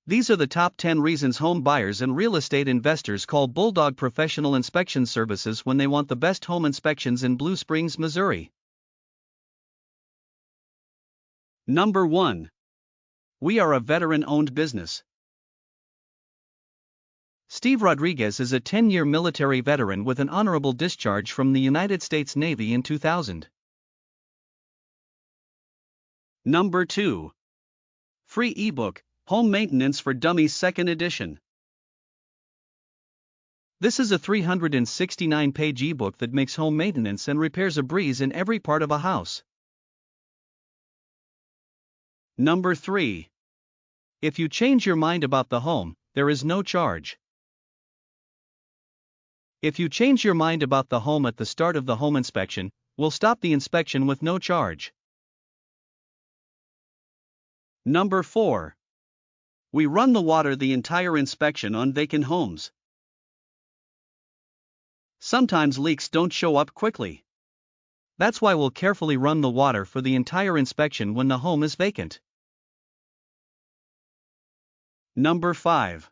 These are the top 10 reasons home buyers and real estate investors call Bulldog Professional Inspection Services when they want the best home inspections in Blue Springs, Missouri. Number 1. We are a veteran-owned business. Steve Rodriguez is a 10-year military veteran with an honorable discharge from the United States Navy in 2000. Number 2. Free ebook, Home Maintenance for Dummies 2nd edition. This is a 369-page ebook that makes home maintenance and repairs a breeze in every part of a house. Number 3. If you change your mind about the home, there is no charge. If you change your mind about the home at the start of the home inspection, we'll stop the inspection with no charge. Number 4. We run the water the entire inspection on vacant homes. Sometimes leaks don't show up quickly. That's why we'll carefully run the water for the entire inspection when the home is vacant. Number 5.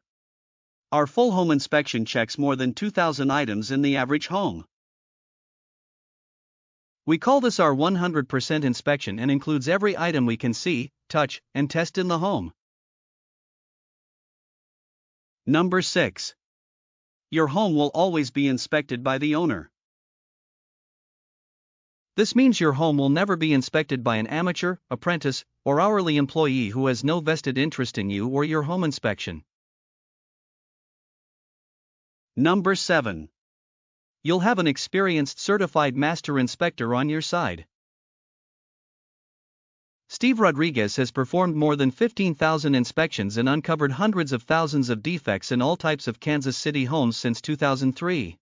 Our full home inspection checks more than 2,000 items in the average home. We call this our 100% inspection and includes every item we can see, touch, and test in the home. Number 6. Your home will always be inspected by the owner. This means your home will never be inspected by an amateur, apprentice, or hourly employee who has no vested interest in you or your home inspection. Number 7. You'll have an experienced certified master inspector on your side. Steve Rodriguez has performed more than 15,000 inspections and uncovered hundreds of thousands of defects in all types of Kansas City homes since 2003.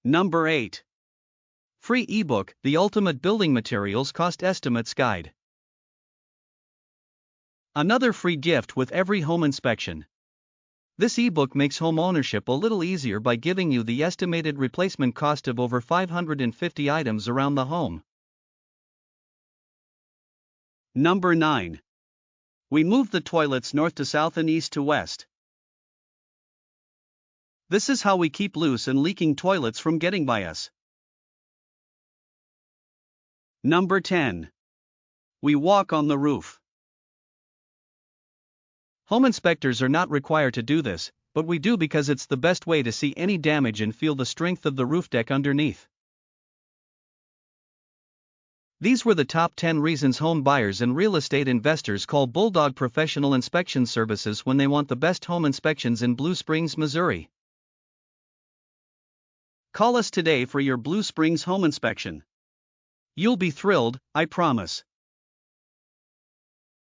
Number 8. Free ebook, The Ultimate Building Materials Cost Estimates Guide. Another free gift with every home inspection. This ebook makes home ownership a little easier by giving you the estimated replacement cost of over 550 items around the home. Number 9. We move the toilets north to south and east to west. This is how we keep loose and leaking toilets from getting by us. Number 10. We walk on the roof. Home inspectors are not required to do this, but we do because it's the best way to see any damage and feel the strength of the roof deck underneath. These were the top 10 reasons home buyers and real estate investors call Bulldog Professional Inspection Services when they want the best home inspections in Blue Springs, Missouri. Call us today for your Blue Springs home inspection. You'll be thrilled, I promise.